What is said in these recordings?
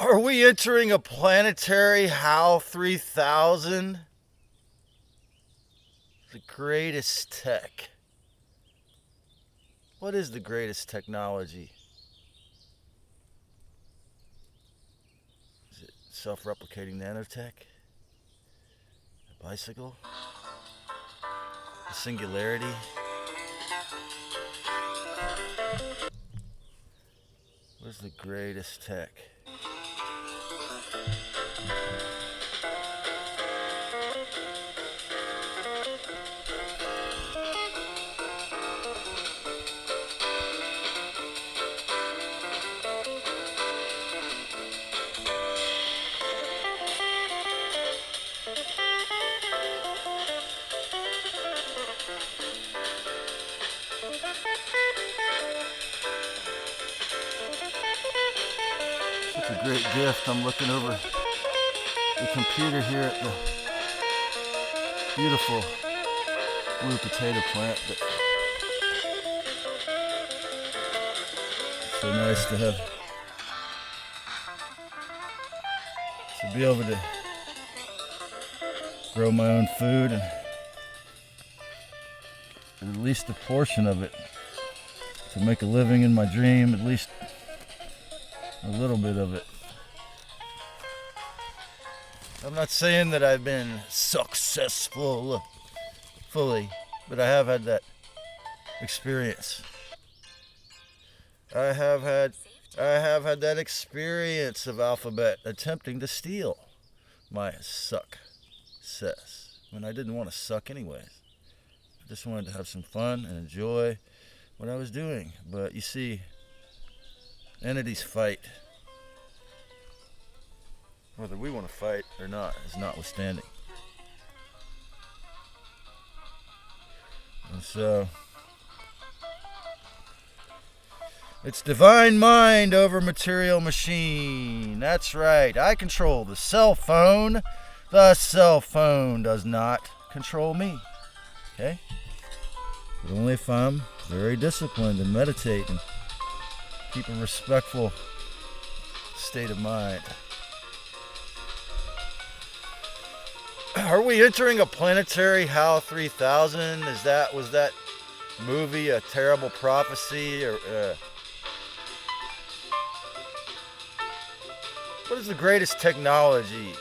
Are we entering a planetary HAL 3000? The greatest tech. What is the greatest technology? Is it self-replicating nanotech? A bicycle? A singularity? What is the greatest tech? Such a great gift. I'm looking over the computer here at the beautiful blue potato plant. It's so nice to have, to be able to grow my own food and at least a portion of it, to make a living in my dream, at least a little bit of it. I'm not saying that I've been successful fully, but I have had that experience. I have had that experience of Alphabet attempting to steal my success when I didn't want to suck anyways. I just wanted to have some fun and enjoy what I was doing. But you see, entities fight. Whether we want to fight or not is notwithstanding. And so, it's divine mind over material machine. That's right. I control the cell phone. The cell phone does not control me. Okay? But only if I'm very disciplined and meditate and keep a respectful state of mind. Are we entering a planetary HAL 3000? Was that movie a terrible prophecy? Or what is the greatest technology?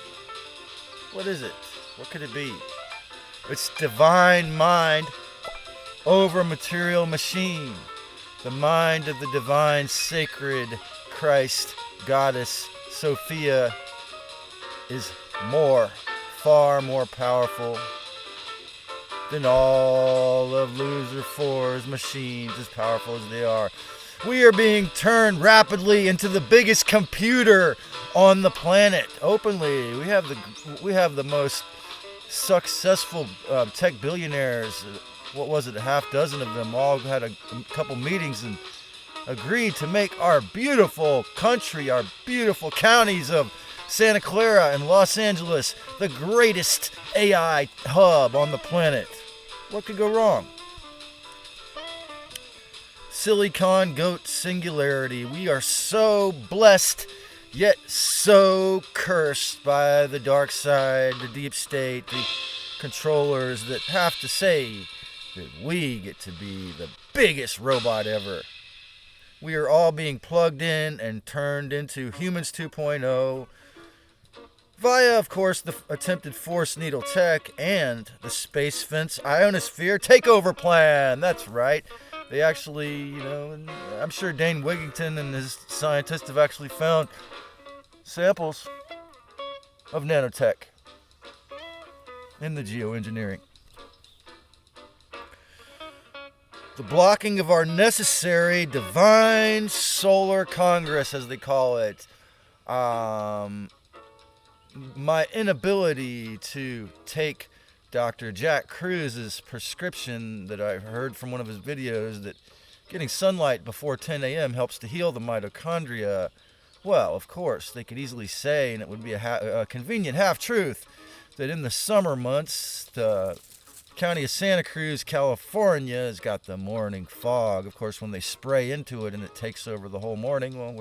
What is it? What could it be? It's divine mind over material machine. The mind of the divine, sacred Christ, goddess, Sophia is far more powerful than all of Loser 4's machines, as powerful as they are. We are being turned rapidly into the biggest computer on the planet. Openly, we have the most successful tech billionaires. What was it? A half dozen of them all had a couple meetings and agreed to make our beautiful country, our beautiful counties of Santa Clara and Los Angeles the greatest AI hub on the planet. What could go wrong? Silicon G.O.A.T. Singularity. We are so blessed, yet so cursed by the dark side, the deep state, the controllers that have to say that we get to be the biggest robot ever. We are all being plugged in and turned into humans 2.0 via, of course, the attempted Force Needle Tech and the Space Fence Ionosphere Takeover Plan. That's right. They actually, I'm sure Dane Wigington and his scientists have actually found samples of nanotech in the geoengineering. The blocking of our necessary divine solar congress, as they call it. My inability to take Dr. Jack Cruz's prescription that I heard from one of his videos that getting sunlight before 10 a.m. helps to heal the mitochondria. Well, of course, they could easily say, and it would be a convenient half-truth, that in the summer months, the county of Santa Cruz, California, has got the morning fog. Of course, when they spray into it and it takes over the whole morning, well,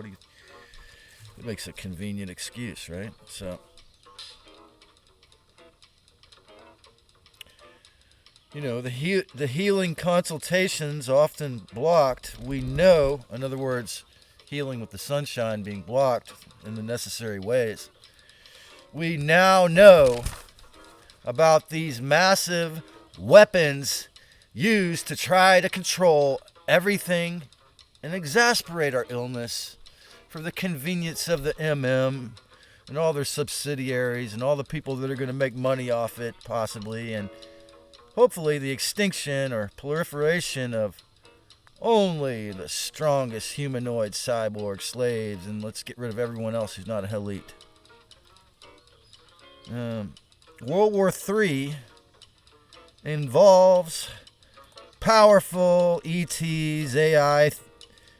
It makes a convenient excuse, right? So, you know, the healing consultations often blocked. We know, in other words, healing with the sunshine being blocked in the necessary ways. We now know about these massive weapons used to try to control everything and exasperate our illness for the convenience of the MM and all their subsidiaries and all the people that are going to make money off it, possibly, and hopefully the extinction or proliferation of only the strongest humanoid cyborg slaves, and let's get rid of everyone else who's not a elite. World War III involves powerful ETs, AI,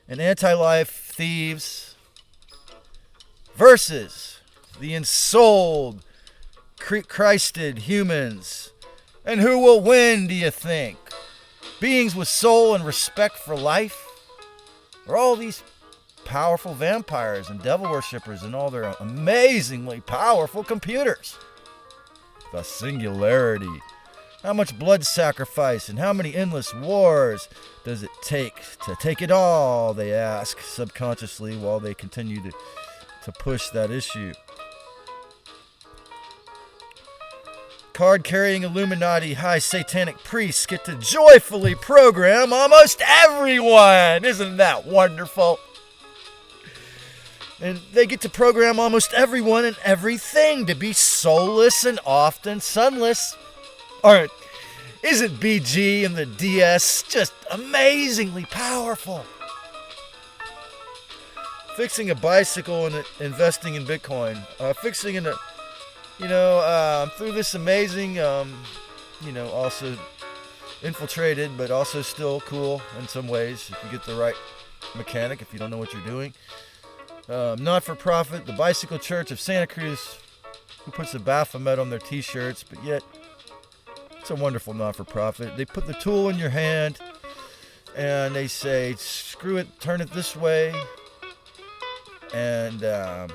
and anti-life thieves versus the ensouled, Christed humans. And who will win, do you think? Beings with soul and respect for life? Or all these powerful vampires and devil worshippers and all their amazingly powerful computers? The Singularity. How much blood sacrifice and how many endless wars does it take to take it all, they ask subconsciously while they continue to push that issue. Card-carrying Illuminati high satanic priests get to joyfully program almost everyone. Isn't that wonderful? And they get to program almost everyone and everything to be soulless and often sunless. Or isn't BG and the DS just amazingly powerful? Fixing a bicycle and investing in Bitcoin. Through this amazing, also infiltrated, but also still cool in some ways if you get the right mechanic, if you don't know what you're doing. Not-for-profit, the Bicycle Church of Santa Cruz, who puts a Baphomet on their t-shirts, but yet it's a wonderful not-for-profit. They put the tool in your hand and they say, screw it, turn it this way. And of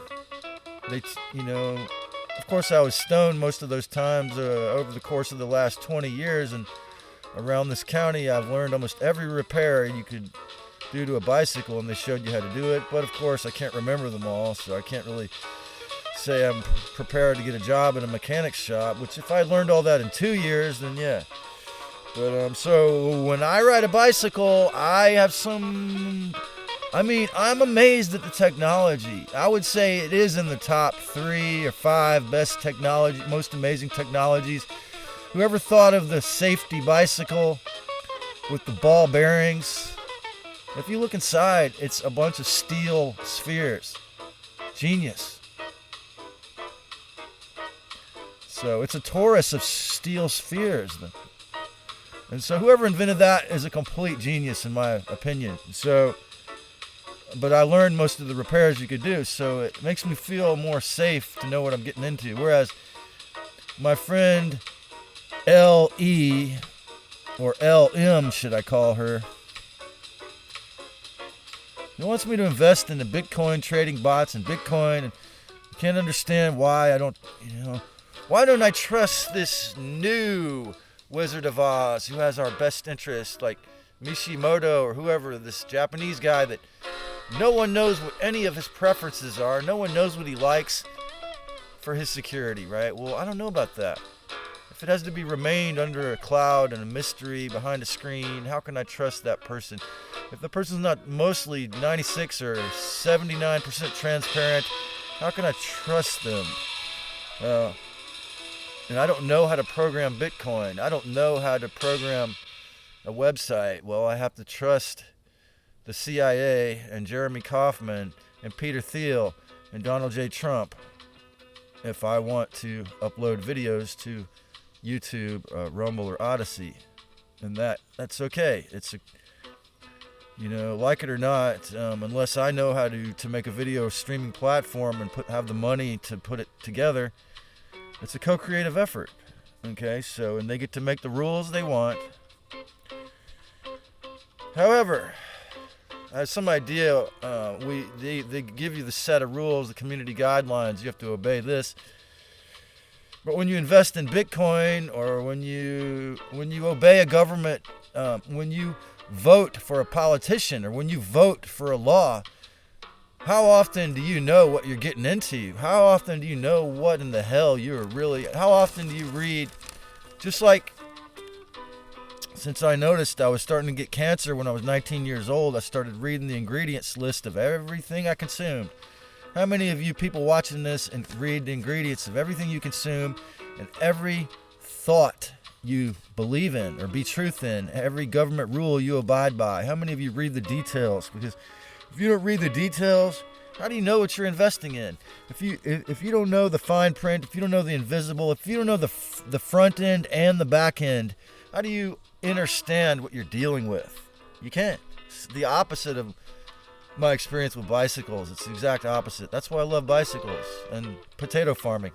course I was stoned most of those times over the course of the last 20 years, and around this county I've learned almost every repair you could do to a bicycle, and they showed you how to do it. But of course I can't remember them all, so I can't really say I'm prepared to get a job in a mechanic shop, which if I learned all that in 2 years, then yeah. But so when I ride a bicycle, I'm amazed at the technology. I would say it is in the top 3 or 5 best technology, most amazing technologies. Whoever thought of the safety bicycle with the ball bearings? If you look inside, it's a bunch of steel spheres. Genius. So it's a torus of steel spheres. And so whoever invented that is a complete genius in my opinion. But I learned most of the repairs you could do, so it makes me feel more safe to know what I'm getting into. Whereas my friend L.E., or L.M. should I call her, he wants me to invest in the Bitcoin trading bots and Bitcoin, and I can't understand why why don't I trust this new Wizard of Oz who has our best interest, like Mishimoto or whoever, this Japanese guy that no one knows what any of his preferences are. No one knows what he likes for his security, right? Well, I don't know about that. If it has to be remained under a cloud and a mystery behind a screen, how can I trust that person? If the person's not mostly 96 or 79% transparent, how can I trust them? And I don't know how to program Bitcoin. I don't know how to program a website. Well, I have to trust the CIA and Jeremy Kauffman and Peter Thiel and Donald J. Trump if I want to upload videos to YouTube, Rumble, or Odyssey. And that's okay. It's like it or not, unless I know how to make a video streaming platform and have the money to put it together, it's a co-creative effort. Okay, so, and they get to make the rules they want. However, has some idea. They give you the set of rules, the community guidelines. You have to obey this. But when you invest in Bitcoin, or when you obey a government, when you vote for a politician, or when you vote for a law, how often do you know what you're getting into? How often do you know what in the hell you're really? How often do you read? Just like, since I noticed I was starting to get cancer when I was 19 years old, I started reading the ingredients list of everything I consumed. How many of you people watching this and read the ingredients of everything you consume, and every thought you believe in or be truth in, every government rule you abide by? How many of you read the details? Because if you don't read the details, how do you know what you're investing in? If you don't know the fine print, if you don't know the invisible, if you don't know the front end and the back end, how do you understand what you're dealing with? You can't. It's the opposite of my experience with bicycles. It's the exact opposite. That's why I love bicycles and potato farming.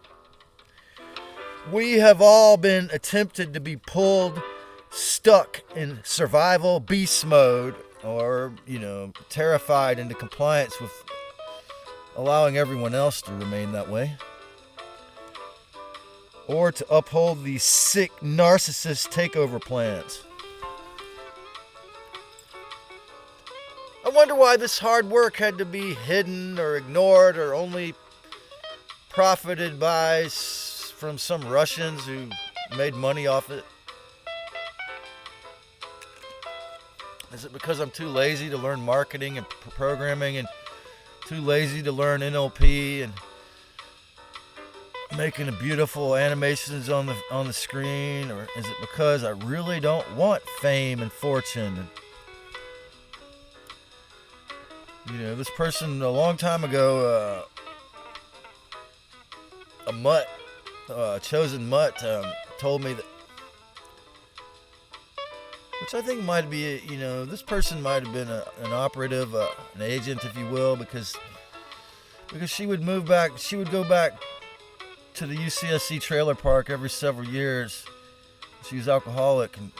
We have all been attempted to be pulled, stuck in survival beast mode, or, terrified into compliance with allowing everyone else to remain that way, or to uphold these sick narcissist takeover plans. I wonder why this hard work had to be hidden or ignored, or only profited by from some Russians who made money off it. Is it because I'm too lazy to learn marketing and programming, and too lazy to learn NLP and making beautiful animations on the screen? Or is it because I really don't want fame and fortune? And, this person a long time ago, a chosen mutt, told me that, which I think might be, this person might have been an operative, an agent, if you will, because she would go back to the UCSC trailer park every several years. She was alcoholic, and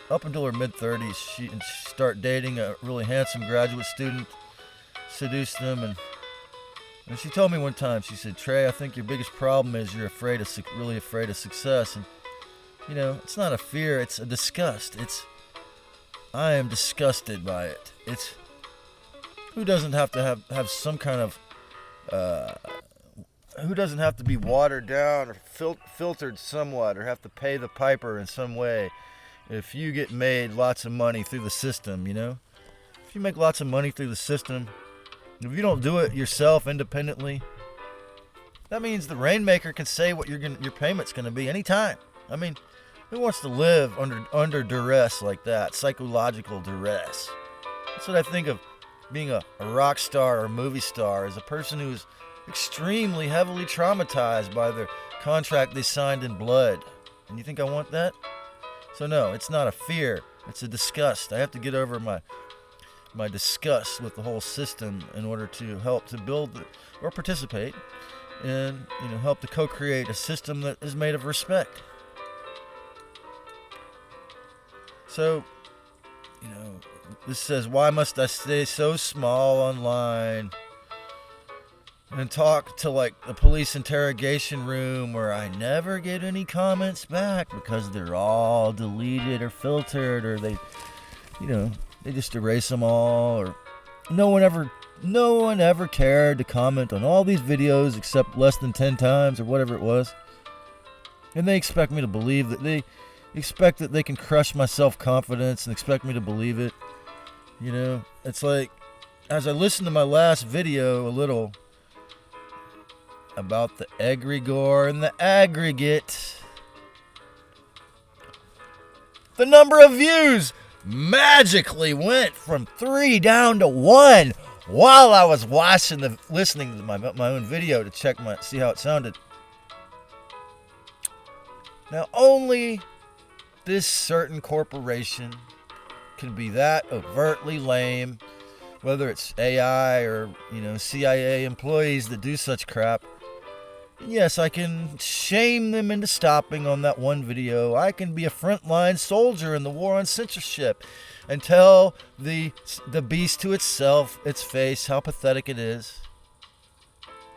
up until her mid-30s, she started dating a really handsome graduate student, seduced them, and she told me one time, she said, "Trey, I think your biggest problem is you're really afraid of success." And it's not a fear, it's a disgust. I am disgusted by it. It's, who doesn't have to have some kind of, who doesn't have to be watered down or filtered somewhat, or have to pay the piper in some way if you get made lots of money through the system, If you make lots of money through the system, if you don't do it yourself independently, that means the rainmaker can say what your payment's going to be anytime. I mean, who wants to live under duress like that? Psychological duress. That's what I think of being a rock star or a movie star, as a person who is extremely heavily traumatized by the contract they signed in blood. And you think I want that? So no, it's not a fear. It's a disgust. I have to get over my disgust with the whole system in order to help to build or participate and help to co-create a system that is made of respect. So, this says, why must I stay so small online and talk to like the police interrogation room where I never get any comments back because they're all deleted or filtered, or they just erase them all, or no one ever cared to comment on all these videos except less than 10 times or whatever it was. And they expect me to believe that they can crush my self-confidence and expect me to believe it. It's like, as I listened to my last video a little about the egregore and the aggregate, the number of views magically went from 3 down to 1 while I was listening to my own video to see how it sounded. Now, only this certain corporation can be that overtly lame, whether it's AI or CIA employees that do such crap. Yes, I can shame them into stopping on that one video. I can be a frontline soldier in the war on censorship and tell the beast to itself, its face, how pathetic it is.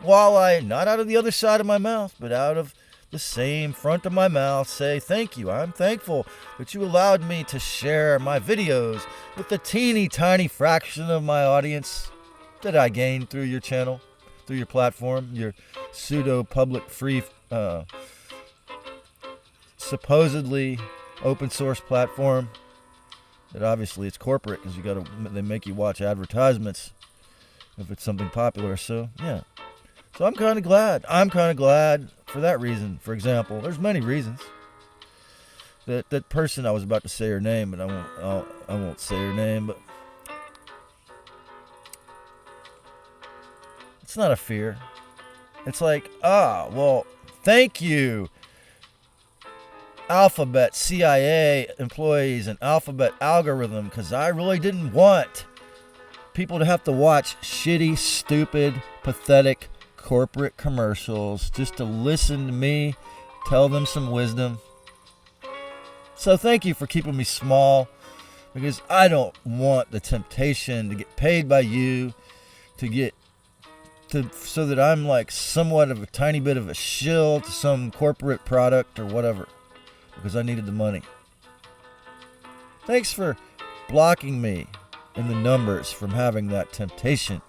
While I, not out of the other side of my mouth, but out of the same front of my mouth, say thank you. I'm thankful that you allowed me to share my videos with the teeny tiny fraction of my audience that I gained through your channel, through your platform, your pseudo-public free, supposedly open source platform. That obviously it's corporate because they make you watch advertisements if it's something popular. So yeah. So I'm kind of glad. I'm kind of glad for that reason. For example, there's many reasons. That person, I was about to say her name, but I won't say her name. But it's not a fear. It's like, well, thank you, Alphabet CIA employees and Alphabet algorithm, because I really didn't want people to have to watch shitty, stupid, pathetic corporate commercials just to listen to me tell them some wisdom. So thank you for keeping me small, because I don't want the temptation to get paid by you so that I'm like somewhat of a tiny bit of a shill to some corporate product or whatever, because I needed the money. Thanks for blocking me in the numbers from having that temptation.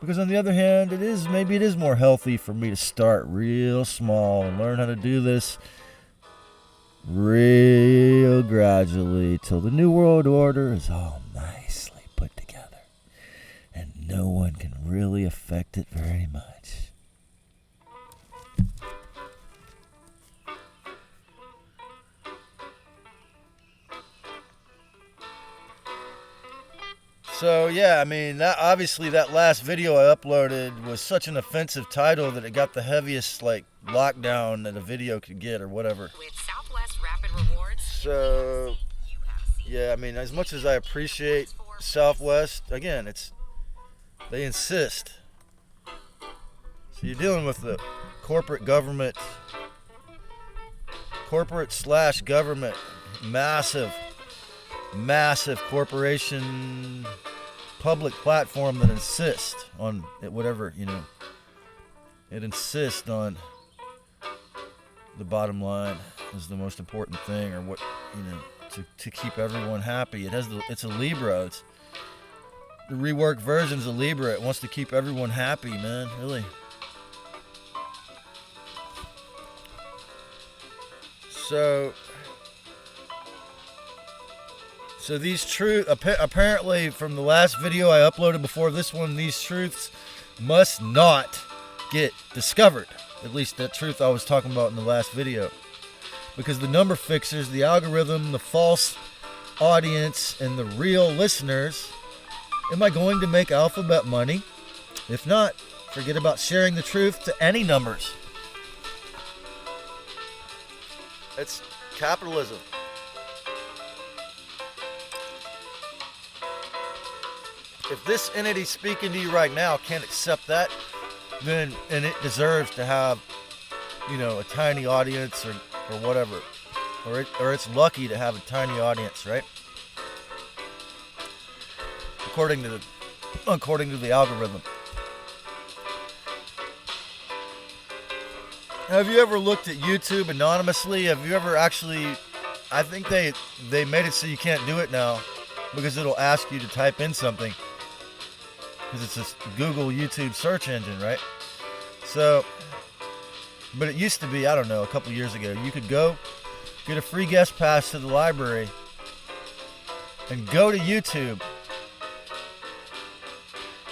Because on the other hand, maybe it is more healthy for me to start real small and learn how to do this real gradually till the New World Order is all nicely put together and no one can really affect it very much. So yeah, I mean, that last video I uploaded was such an offensive title that it got the heaviest lockdown that a video could get or whatever. With Southwest Rapid Rewards. So yeah, I mean, as much as I appreciate Southwest, again, they insist. So you're dealing with the corporate government, corporate/government, massive corporation public platform that insists on whatever, it insists on the bottom line is the most important thing, or what, to keep everyone happy. It's a Libra. It's the reworked version's a Libra. It wants to keep everyone happy, man, really. So these truths, apparently from the last video I uploaded before this one, these truths must not get discovered. At least that truth I was talking about in the last video. Because the number fixers, the algorithm, the false audience, and the real listeners, am I going to make Alphabet money? If not, forget about sharing the truth to any numbers. It's capitalism. If this entity speaking to you right now can't accept that, then it deserves to have, a tiny audience or whatever, or it's lucky to have a tiny audience, right? According to the algorithm. Have you ever looked at YouTube anonymously? Have you ever actually? I think they made it so you can't do it now, because it'll ask you to type in something. Because it's a Google YouTube search engine, right? So, but it used to be, I don't know, a couple years ago, you could go get a free guest pass to the library and go to YouTube,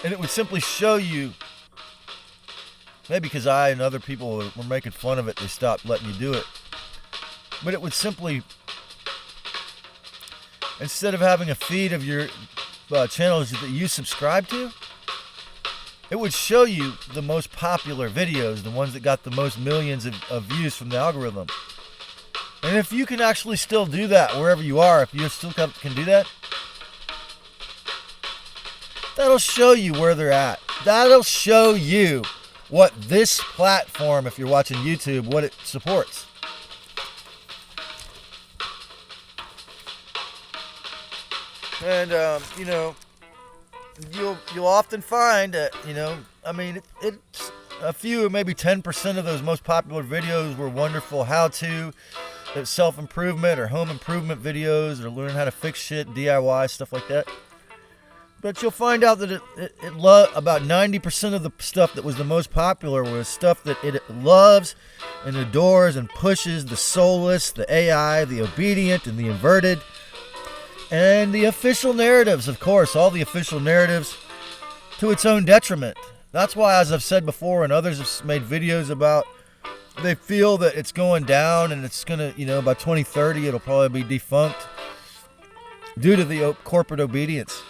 and it would simply show you, maybe because I and other people were making fun of it, they stopped letting you do it, but it would simply, instead of having a feed of your channels that you subscribe to, it would show you the most popular videos, the ones that got the most millions of views from the algorithm. And if you can actually still do that wherever you are, if you still can do that, That'll show you where they're at. That'll show you what this platform, if you're watching YouTube, what it supports. And, you'll often find that, it's a few, maybe 10% of those most popular videos were wonderful how-to, self-improvement or home improvement videos, or learn how to fix shit, DIY, stuff like that. But you'll find out that about 90% of the stuff that was the most popular was stuff that it loves and adores and pushes the soulless, the AI, the obedient, and the inverted. And the official narratives, of course, all the official narratives to its own detriment. That's why, as I've said before, and others have made videos about, they feel that it's going down and it's going to, by 2030, it'll probably be defunct due to the corporate obedience.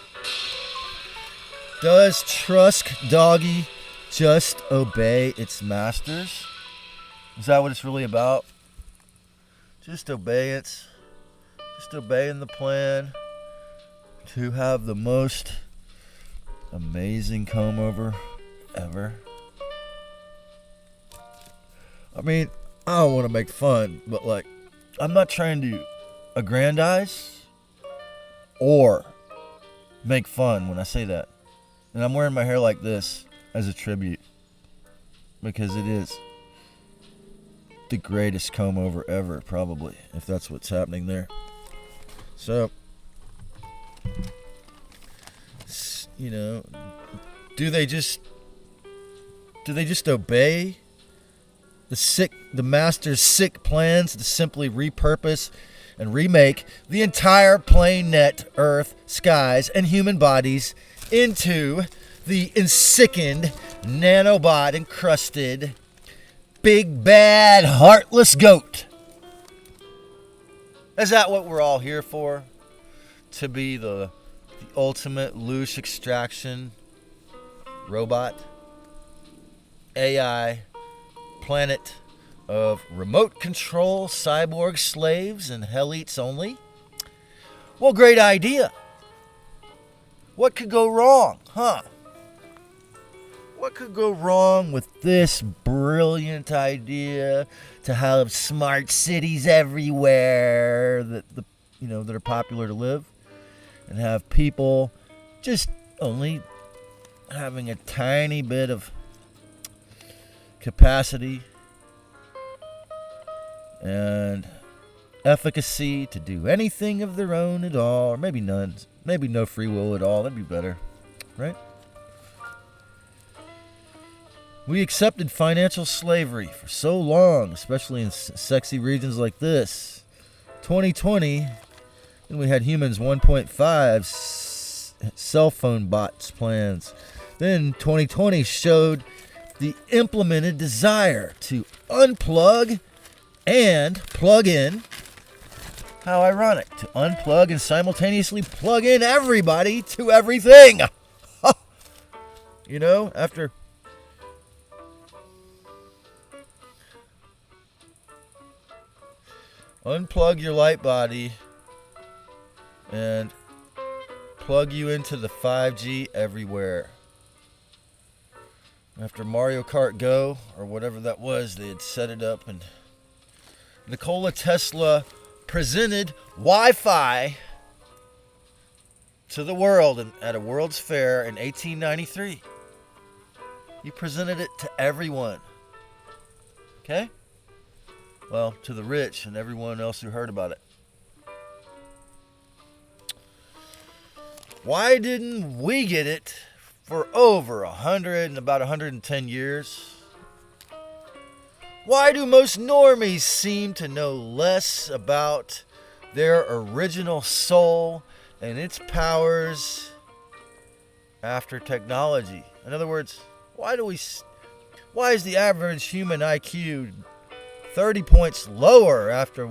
Does Trusk Doggy just obey its masters? Is that what it's really about? Just obeying the plan to have the most amazing comb over ever. I mean, I don't want to make fun, but I'm not trying to aggrandize or make fun when I say that. And I'm wearing my hair like this as a tribute, because it is the greatest comb over ever, probably, if that's what's happening there. So, do they just obey the master's sick plans to simply repurpose and remake the entire planet, Earth, skies, and human bodies into the ensickened, nanobot encrusted, big bad heartless goat? Is that what we're all here for? To be the ultimate loose extraction robot, AI, planet of remote control cyborg slaves and hell eats only? Well, great idea. What could go wrong, huh? What could go wrong with this brilliant idea to have smart cities everywhere that are popular to live, and have people just only having a tiny bit of capacity and efficacy to do anything of their own at all, or maybe none, maybe no free will at all? That'd be better, right? We accepted financial slavery for so long, especially in sexy regions like this. 2020, and we had humans 1.5 cell phone bots plans. Then 2020 showed the implemented desire to unplug and plug in. How ironic, to unplug and simultaneously plug in everybody to everything. After unplug your light body and plug you into the 5G everywhere. After Mario Kart Go, or whatever that was, they had set it up, and Nikola Tesla presented Wi-Fi to the world at a World's Fair in 1893. He presented it to everyone. Okay? Well, to the rich and everyone else who heard about it. Why didn't we get it for over 100 and about 110 years? Why do most normies seem to know less about their original soul and its powers after technology? In other words, why is the average human IQ 30 points lower after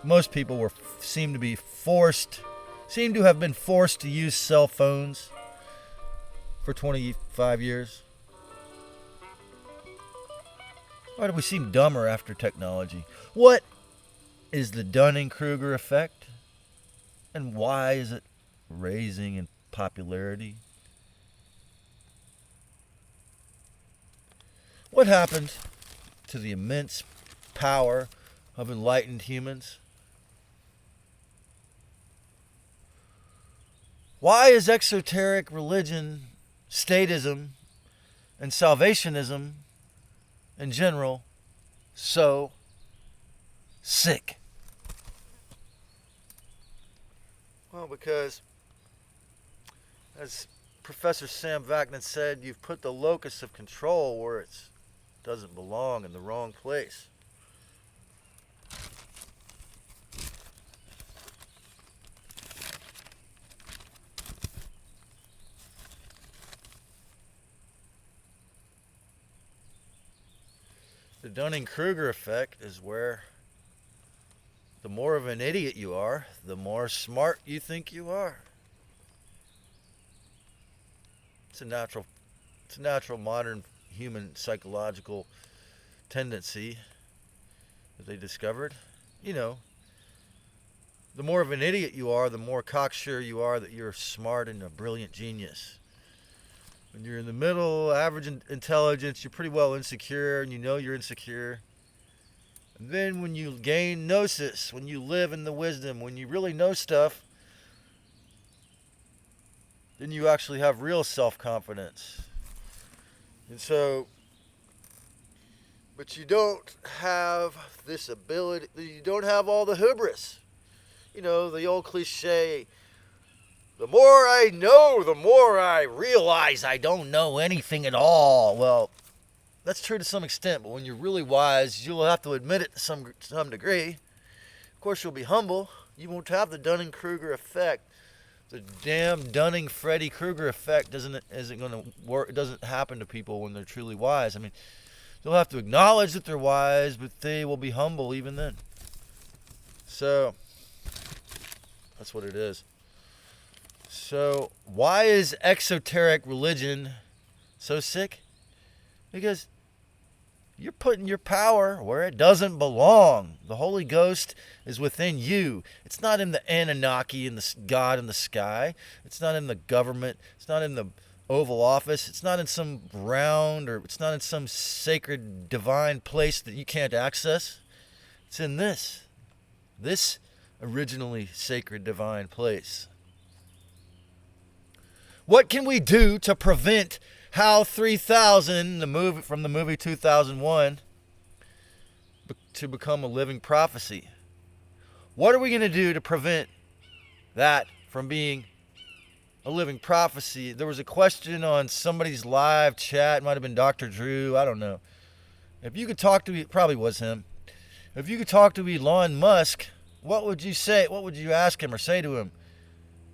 most people seem to have been forced to use cell phones for 25 years? Why do we seem dumber after technology? What is the Dunning-Kruger effect? And why is it raising in popularity? What happened to the immense power of enlightened humans? Why is exoteric religion, statism, and salvationism in general so sick? Well, because, as Professor Sam Vaknin said, you've put the locus of control where it doesn't belong, in the wrong place. The Dunning-Kruger effect is where the more of an idiot you are, the more smart you think you are. It's a natural modern human psychological tendency that they discovered. You know, the more of an idiot you are, the more cocksure you are that you're smart and a brilliant genius. When you're in the middle, average intelligence, you're pretty well insecure, and you know you're insecure. And then when you gain gnosis, when you live in the wisdom, when you really know stuff, then you actually have real self-confidence. And so, but you don't have this ability, you don't have all the hubris. You know, the old cliche, the more I know, the more I realize I don't know anything at all. Well, that's true to some extent, but when you're really wise, you'll have to admit it to some degree. Of course, you'll be humble. You won't have the Dunning-Kruger effect. The damn Dunning-Freddy Kruger effect isn't going to work. It doesn't happen to people when they're truly wise. I mean, they'll have to acknowledge that they're wise, but they will be humble even then. So, that's what it is. So, why is exoteric religion so sick? Because you're putting your power where it doesn't belong. The Holy Ghost is within you. It's not in the Anunnaki and the God in the sky. It's not in the government. It's not in the Oval Office. It's not in some round, or it's not in some sacred divine place that you can't access. It's in this originally sacred divine place. What can we do to prevent HAL 3000, from the movie 2001, to become a living prophecy? What are we going to do to prevent that from being a living prophecy? There was a question on somebody's live chat. It might have been Dr. Drew. I don't know. If you could talk to, it probably was him. If you could talk to Elon Musk, what would you say? What would you ask him or say to him?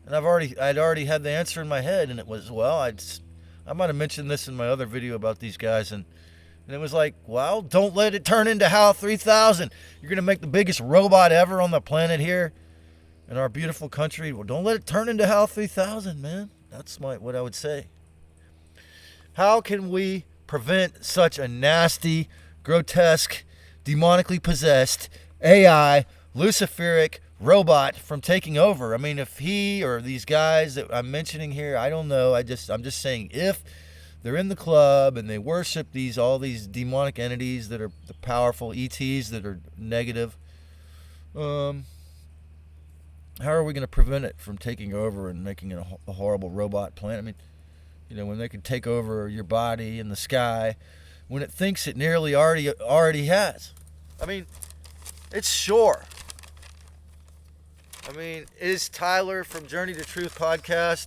And I'd already had the answer in my head, and it was, well, I might have mentioned this in my other video about these guys, and it was like, well, don't let it turn into HAL 3000. You're going to make the biggest robot ever on the planet here in our beautiful country. Well, don't let it turn into HAL 3000, man. That's what I would say. How can we prevent such a nasty, grotesque, demonically possessed AI, Luciferic robot from taking over? I mean, if he or these guys that I'm mentioning here, I don't know. I'm just saying, if they're in the club and they worship all these demonic entities that are the powerful ETs that are negative, how are we going to prevent it from taking over and making it a horrible robot planet? I mean, you know, when they could take over your body in the sky, when it thinks it nearly already has. I mean, it's sure. I mean, is Tyler from Journey to Truth podcast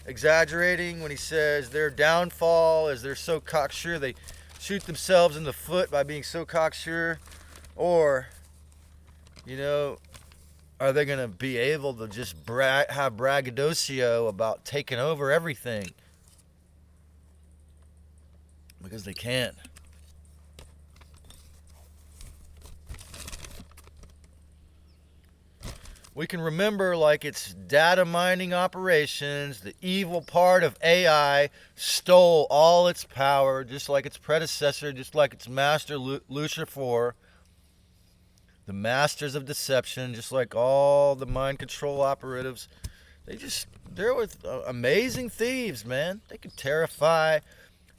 exaggerating when he says their downfall is they're so cocksure they shoot themselves in the foot by being so cocksure? Or, you know, are they going to be able to just have braggadocio about taking over everything? Because they can. We can remember, like, it's data mining operations. The evil part of AI stole all its power, just like its predecessor, just like its master Lucifer. The masters of deception, just like all the mind control operatives. They're with amazing thieves, man. They can terrify,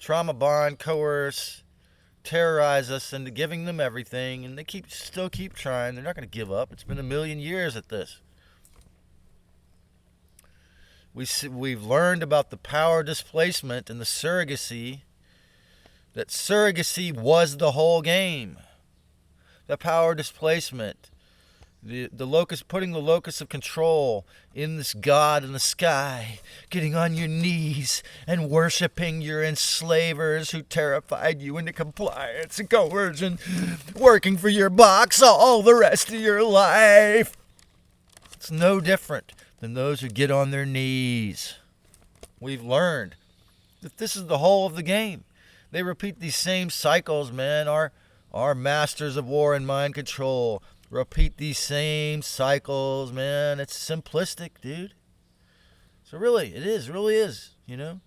trauma bond, coerce, terrorize us into giving them everything, and they still keep trying. They're not going to give up. It's been 1,000,000 years at this. We've learned about the power displacement and the surrogacy. That surrogacy was the whole game. The power displacement. The locus, putting the locus of control in this God in the sky, getting on your knees and worshiping your enslavers who terrified you into compliance and coercion, working for your box all the rest of your life. It's no different than those who get on their knees. We've learned that this is the whole of the game. They repeat these same cycles, man. Our masters of war and mind control repeat these same cycles, man. It's simplistic, dude. So really, it really is, you know?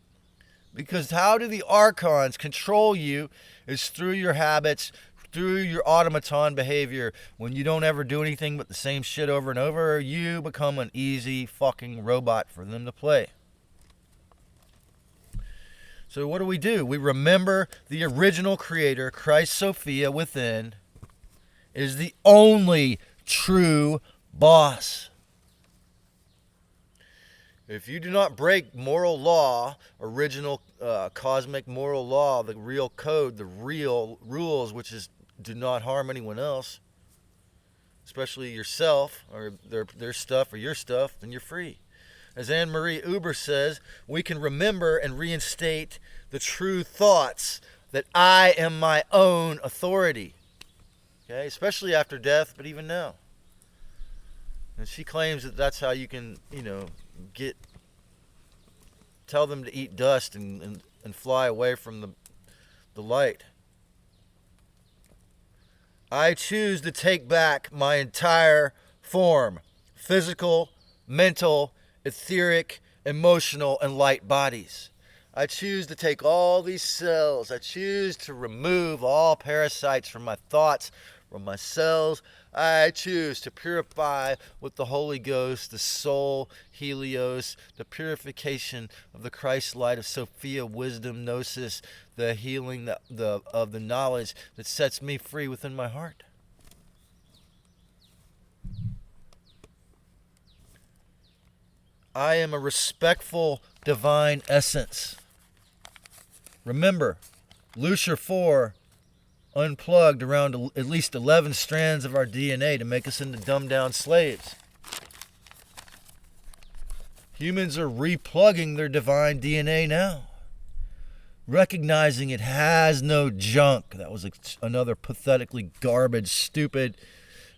Because how do the archons control you is through your habits, through your automaton behavior. When you don't ever do anything but the same shit over and over, you become an easy fucking robot for them to play. So what do? We remember the original creator, Christ Sophia within, is the only true boss. If you do not break moral law, original cosmic moral law, the real code, the real rules, which is do not harm anyone else, especially yourself or their stuff or your stuff, then you're free. As Anne-Marie Uber says, we can remember and reinstate the true thoughts that I am my own authority. Okay, especially after death, but even now. And she claims that that's how you can, tell them to eat dust and fly away from the light. I choose to take back my entire form, physical, mental, etheric, emotional, and light bodies. I choose to take all these cells. I choose to remove all parasites from my thoughts, from my cells. I choose to purify with the Holy Ghost, the soul, Helios, the purification of the Christ light of Sophia, wisdom, gnosis, the healing of the knowledge that sets me free within my heart. I am a respectful divine essence. Remember, Lucifer 4 unplugged around at least 11 strands of our DNA to make us into dumbed down slaves. Humans are replugging their divine DNA now, recognizing it has no junk. That was another pathetically garbage, stupid,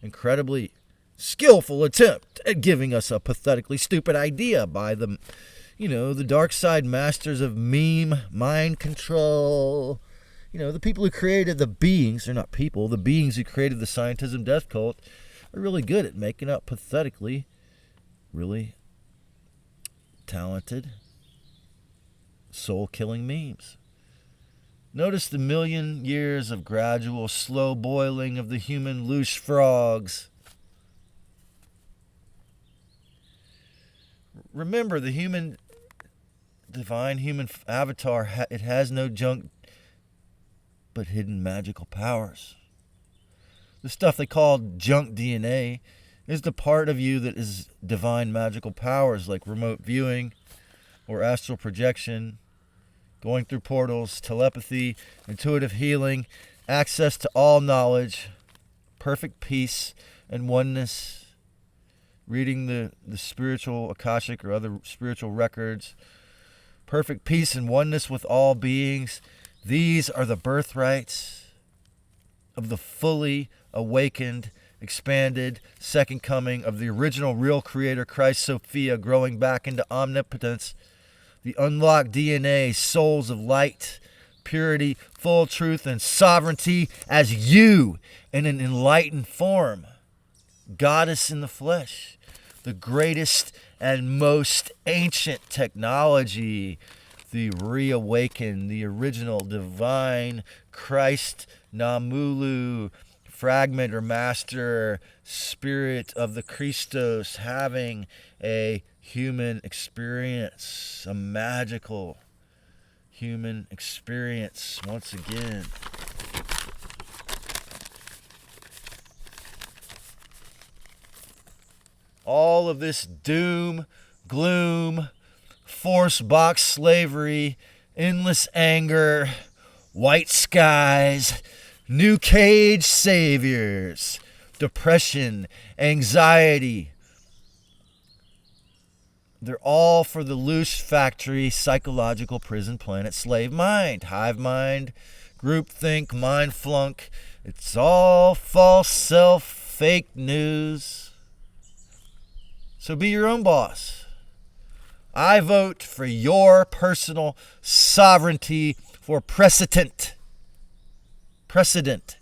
incredibly skillful attempt at giving us a pathetically stupid idea by the dark side masters of meme mind control. The people who created the beings, they're not people, the beings who created the scientism death cult are really good at making up pathetically, really talented, soul-killing memes. Notice the 1,000,000 years of gradual, slow boiling of the human louche frogs. Remember, the divine human avatar, it has no junk but hidden magical powers. The stuff they call junk DNA is the part of you that is divine magical powers like remote viewing or astral projection, going through portals, telepathy, intuitive healing, access to all knowledge, perfect peace and oneness, reading the spiritual Akashic or other spiritual records, perfect peace and oneness with all beings. These are the birthrights of the fully awakened, expanded second coming of the original real creator Christ Sophia, growing back into omnipotence. The unlocked DNA, souls of light, purity, full truth, and sovereignty as you in an enlightened form. Goddess in the flesh. The greatest and most ancient technology. The reawakened, the original divine Christ Namulu, fragment or master spirit of the Christos, having a human experience, a magical human experience once again. all of this doom, gloom, forced box slavery, endless anger, white skies, new cage saviors, depression, anxiety. They're all for the loose factory, psychological prison planet, slave mind, hive mind, groupthink, mind flunk. It's all false self, fake news. So be your own boss. I vote for your personal sovereignty for precedent. Precedent.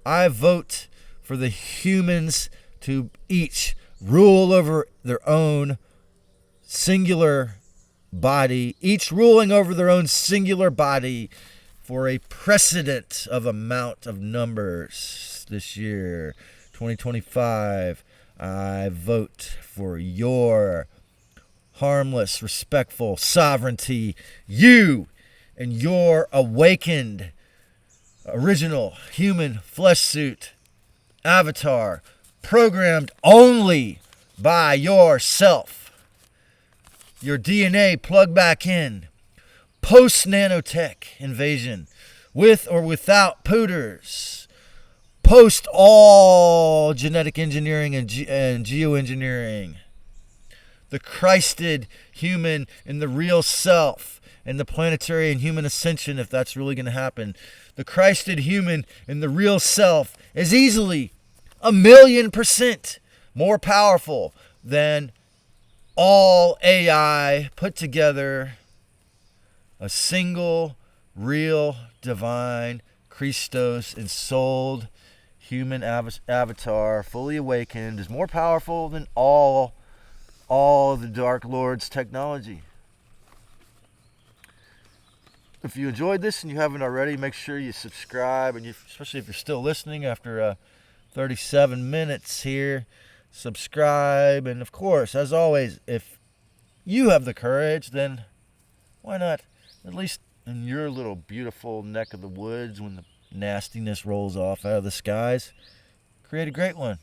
I vote for the humans to each rule over their own singular body, each ruling over their own singular body for a precedent of amount of numbers this year, 2025. I vote for your harmless, respectful sovereignty, you and your awakened, original human flesh suit avatar, programmed only by yourself. Your DNA plugged back in. Post-nanotech invasion, with or without pooters. Post all genetic engineering and geoengineering. The Christed human in the real self and the planetary and human ascension, if that's really going to happen. The Christed human in the real self is easily 1,000,000% more powerful than all AI put together. A single, real, divine, Christos, ensouled human avatar, fully awakened, is more powerful than all of the Dark Lord's technology. If you enjoyed this and you haven't already, make sure you subscribe, and especially if you're still listening after 37 minutes here, subscribe. And of course, as always, if you have the courage, then why not, at least in your little beautiful neck of the woods, when the nastiness rolls off out of the skies, create a great one.